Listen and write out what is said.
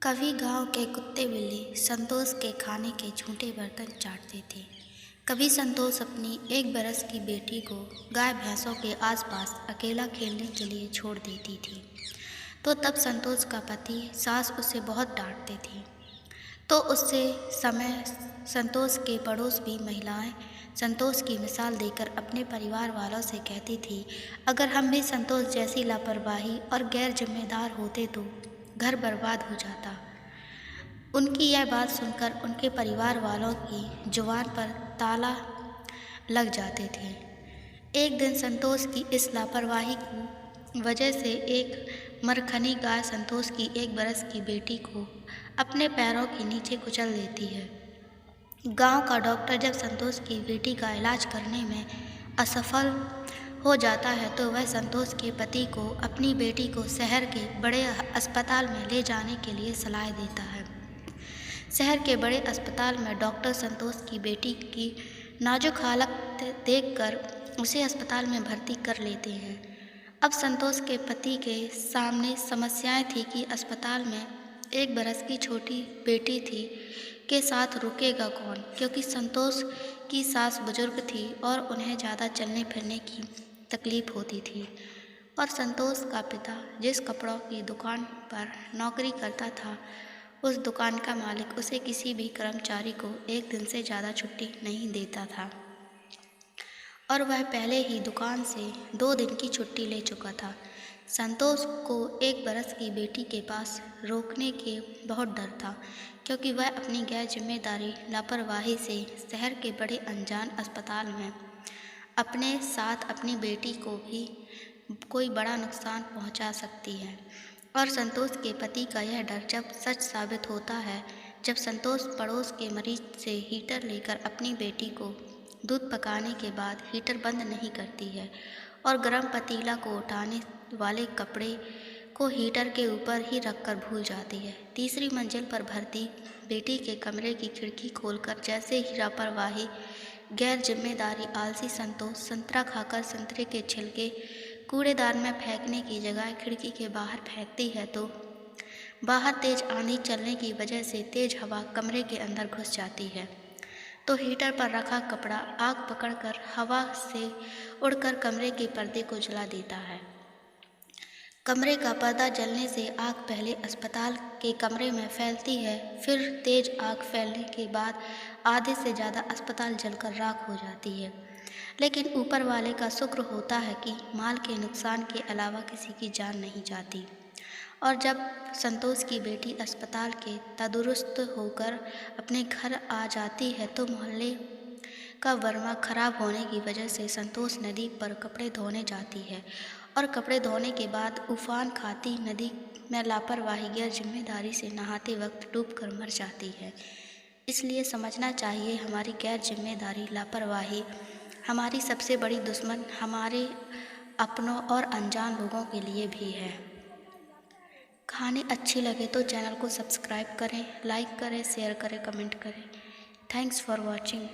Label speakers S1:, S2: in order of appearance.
S1: कभी गांव के कुत्ते बिल्ली संतोष के खाने के झूठे बर्तन चाटते थे। कभी संतोष अपनी 1 बरस की बेटी को गाय भैंसों के आसपास अकेला खेलने के लिए छोड़ देती थी। तो तब संतोष का पति सास उसे बहुत डांटते थे। तो उससे समय संतोष के पड़ोस भी महिलाएं संतोष की मिसाल देकर अपने परिवार वालों से कहती थी, अगर हम भी संतोष जैसी लापरवाही और गैर जिम्मेदार होते तो घर बर्बाद हो जाता। उनकी यह बात सुनकर उनके परिवार वालों की जुबान पर ताला लग जाते थे। एक दिन संतोष की इस लापरवाही की वजह से एक मरखनी गाय संतोष की 1 बरस की बेटी को अपने पैरों के नीचे कुचल देती है। गांव का डॉक्टर जब संतोष की बेटी का इलाज करने में असफल हो जाता है तो वह संतोष के पति को अपनी बेटी को शहर के बड़े अस्पताल में ले जाने के लिए सलाह देता है। शहर के बड़े अस्पताल में डॉक्टर संतोष की बेटी की नाजुक हालत देखकर उसे अस्पताल में भर्ती कर लेते हैं। अब संतोष के पति के सामने समस्याएं थी कि अस्पताल में 1 बरस की छोटी बेटी थी के साथ रुकेगा कौन, क्योंकि संतोष की सास बुजुर्ग थी और उन्हें ज़्यादा चलने फिरने की तकलीफ होती थी। और संतोष का पिता जिस कपड़ों की दुकान पर नौकरी करता था, उस दुकान का मालिक उसे किसी भी कर्मचारी को 1 दिन से ज़्यादा छुट्टी नहीं देता था और वह पहले ही दुकान से 2 दिन की छुट्टी ले चुका था। संतोष को 1 बरस की बेटी के पास रोकने के बहुत डर था, क्योंकि वह अपनी गैर जिम्मेदारी लापरवाही से शहर के बड़े अनजान अस्पताल में अपने साथ अपनी बेटी को भी कोई बड़ा नुकसान पहुंचा सकती है। और संतोष के पति का यह डर जब सच साबित होता है, जब संतोष पड़ोस के मरीज से हीटर लेकर अपनी बेटी को दूध पकाने के बाद हीटर बंद नहीं करती है और गर्म पतीला को उठाने वाले कपड़े को हीटर के ऊपर ही रखकर भूल जाती है। तीसरी मंजिल पर भर्ती बेटी के कमरे की खिड़की खोलकर जैसे ही लापरवाही गैर जिम्मेदारी आलसी संतोष संतरा खाकर संतरे के छिलके कूड़ेदान में फेंकने की जगह खिड़की के बाहर फेंकती है तो बाहर तेज आंधी चलने की वजह से तेज हवा कमरे के अंदर घुस जाती है। तो हीटर पर रखा कपड़ा आग पकड़कर हवा से उड़कर कमरे के पर्दे को जला देता है। कमरे का पर्दा जलने से आग पहले अस्पताल के कमरे में फैलती है, फिर तेज आग फैलने के बाद आधे से ज़्यादा अस्पताल जलकर राख हो जाती है। लेकिन ऊपर वाले का शुक्र होता है कि माल के नुकसान के अलावा किसी की जान नहीं जाती। और जब संतोष की बेटी अस्पताल के तंदुरुस्त होकर अपने घर आ जाती है तो मोहल्ले का वर्मा खराब होने की वजह से संतोष नदी पर कपड़े धोने जाती है और कपड़े धोने के बाद उफान खाती नदी में लापरवाही गैर जिम्मेदारी से नहाते वक्त डूबकर मर जाती है। इसलिए समझना चाहिए, हमारी गैर जिम्मेदारी लापरवाही हमारी सबसे बड़ी दुश्मन हमारे अपनों और अनजान लोगों के लिए भी है। कहानी अच्छी लगे तो चैनल को सब्सक्राइब करें, लाइक करें, शेयर करें, कमेंट करें। Thanks for watching.